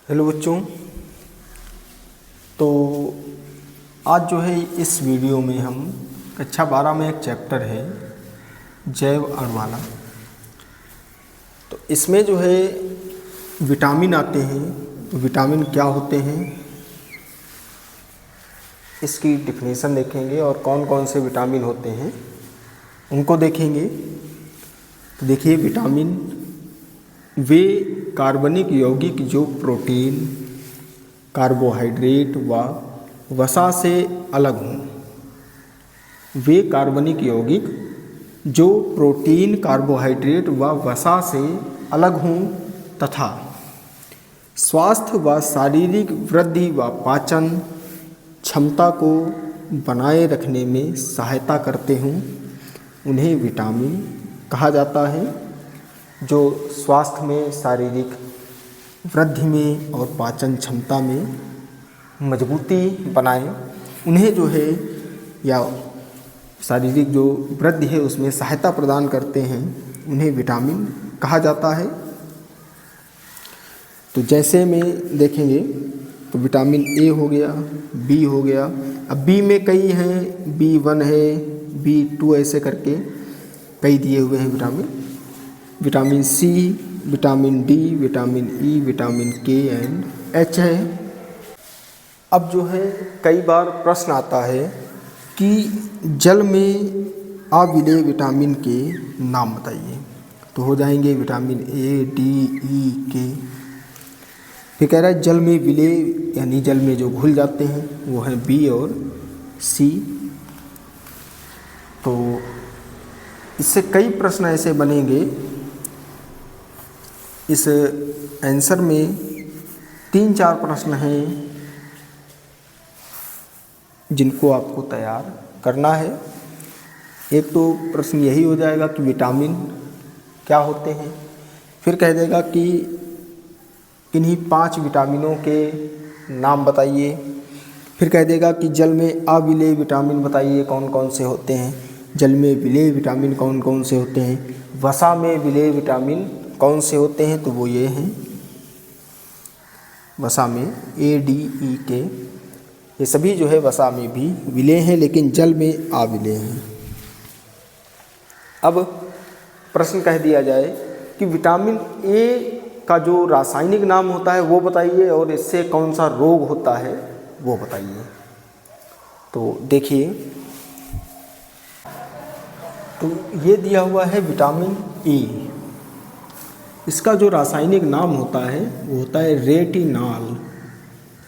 Hello बच्चों। तो आज जो है इस वीडियो में हम कक्षा 12 में एक चैप्टर है जैव अणुवाला। तो इसमें जो है विटामिन आते हैं। तो विटामिन क्या होते हैं इसकी डिफिनेशन देखेंगे और कौन कौन से विटामिन होते हैं उनको देखेंगे। तो देखिए, विटामिन वे कार्बनिक यौगिक जो प्रोटीन, कार्बोहाइड्रेट व वसा से अलग हों। वे कार्बनिक यौगिक जो प्रोटीन, कार्बोहाइड्रेट व वसा से अलग हों तथा स्वास्थ्य व शारीरिक वृद्धि व पाचन क्षमता को बनाए रखने में सहायता करते हों, उन्हें विटामिन कहा जाता है। जो स्वास्थ्य में, शारीरिक वृद्धि में और पाचन क्षमता में मजबूती बनाए, उन्हें जो है या शारीरिक जो वृद्धि है उसमें सहायता प्रदान करते हैं, उन्हें विटामिन कहा जाता है। तो जैसे में देखेंगे तो विटामिन ए हो गया, बी हो गया। अब बी में कई हैं, B1 है, B2 ऐसे करके कई दिए हुए हैं vitamin. Vitamin C, vitamin D, vitamin E, vitamin K and H है। अब जो है कई बार प्रश्न आता है कि जल में अविलेय विटामिन के नाम बताइए। तो हो जाएंगे विटामिन ए, डी, ई, के। फिर कह रहा है जल में विलेय यानी जल में जो घुल जाते हैं वो हैं बी और सी। तो इससे कई प्रश्न ऐसे बनेंगे। इस आंसर में 3-4 प्रश्न हैं जिनको आपको तैयार करना है। एक तो प्रश्न यही हो जाएगा कि विटामिन क्या होते हैं, फिर कह देगा कि इन्हीं 5 विटामिनों के नाम बताइए, फिर कह देगा कि जल में अविलेय विटामिन बताइए कौन कौन से होते हैं, जल में विलेय विटामिन कौन कौन से होते हैं, वसा में विलेय विटामिन कौन से होते हैं। तो वो ये हैं वसा में ए, डी, ई, के। ये सभी जो है वसा में भी विलेय हैं लेकिन जल में अविलेय हैं। अब प्रश्न कह दिया जाए कि विटामिन ए का जो रासायनिक नाम होता है वो बताइए और इससे कौन सा रोग होता है वो बताइए। तो देखिए, तो ये दिया हुआ है विटामिन ई। इसका जो रासायनिक नाम होता है वो होता है रेटिनॉल।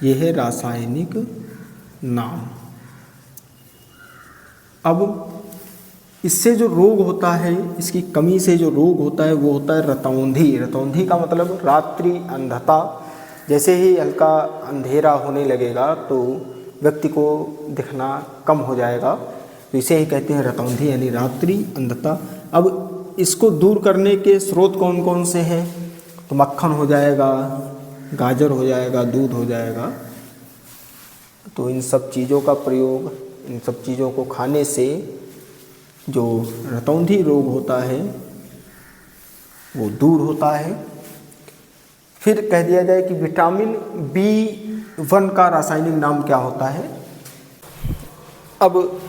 ये है रासायनिक नाम। अब इससे जो रोग होता है, इसकी कमी से जो रोग होता है वो होता है रतौंधी। रतौंधी का मतलब रात्रि अंधता। जैसे ही हल्का अंधेरा होने लगेगा तो व्यक्ति को दिखना कम हो जाएगा, तो इसे ही कहते हैं रतौंधी यानी रात्रि अंधता। अब इसको दूर करने के स्रोत कौन कौन से हैं? तो मक्खन हो जाएगा, गाजर हो जाएगा, दूध हो जाएगा। तो इन सब चीज़ों का प्रयोग, इन सब चीज़ों को खाने से जो रतौंधी रोग होता है वो दूर होता है। फिर कह दिया जाए कि विटामिन B1 का रासायनिक नाम क्या होता है। अब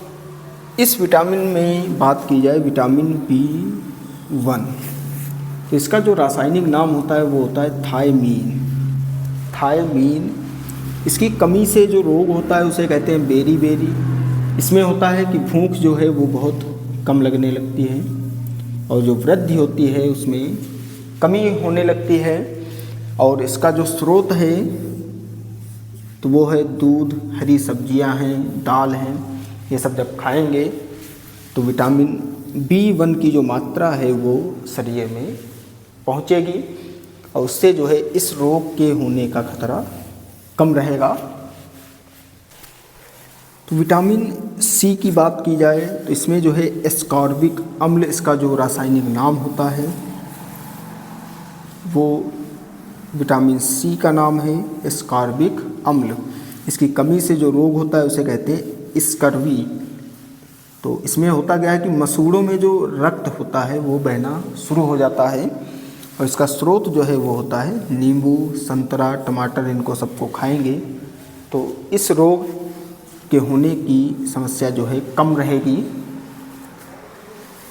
इस विटामिन में बात की जाए विटामिन B1, तो इसका जो रासायनिक नाम होता है वो होता है थायमीन। थायमीन, इसकी कमी से जो रोग होता है उसे कहते हैं बेरी बेरी। इसमें होता है कि भूख जो है वो बहुत कम लगने लगती है और जो वृद्धि होती है उसमें कमी होने लगती है। और इसका जो स्रोत है तो वो है दूध, हरी सब्जियां हैं, दाल हैं। ये सब जब खाएंगे तो विटामिन B1 की जो मात्रा है वो शरीर में पहुंचेगी और उससे जो है इस रोग के होने का खतरा कम रहेगा। तो विटामिन सी की बात की जाए तो इसमें जो है एस्कॉर्बिक अम्ल, इसका जो रासायनिक नाम होता है वो विटामिन सी का नाम है एस्कॉर्बिक अम्ल। इसकी कमी से जो रोग होता है उसे कहते हैं स्कर्वी। तो इसमें होता क्या है कि मसूड़ों में जो रक्त होता है वो बहना शुरू हो जाता है और इसका स्रोत जो है वो होता है नींबू, संतरा, टमाटर, इनको सबको खाएंगे तो इस रोग के होने की समस्या जो है कम रहेगी।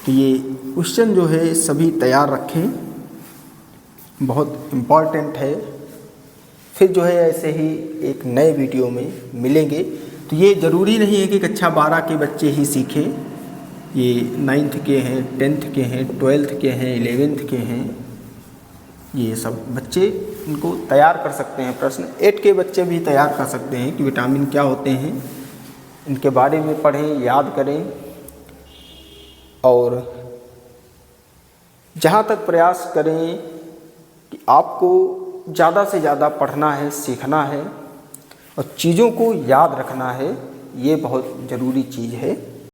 तो ये क्वेश्चन जो है सभी तैयार रखें, बहुत इम्पॉर्टेंट है। फिर जो है ऐसे ही एक नए वीडियो में मिलेंगे। तो ये ज़रूरी नहीं है कि कक्षा 12 के बच्चे ही सीखें, ये 9th के हैं, 10th के हैं, 12th के हैं, 11th के हैं, ये सब बच्चे इनको तैयार कर सकते हैं। प्रश्न 8 के बच्चे भी तैयार कर सकते हैं कि विटामिन क्या होते हैं, इनके बारे में पढ़ें, याद करें। और जहाँ तक प्रयास करें कि आपको ज़्यादा से ज़्यादा पढ़ना है, सीखना है और चीज़ों को याद रखना है, ये बहुत ज़रूरी चीज़ है।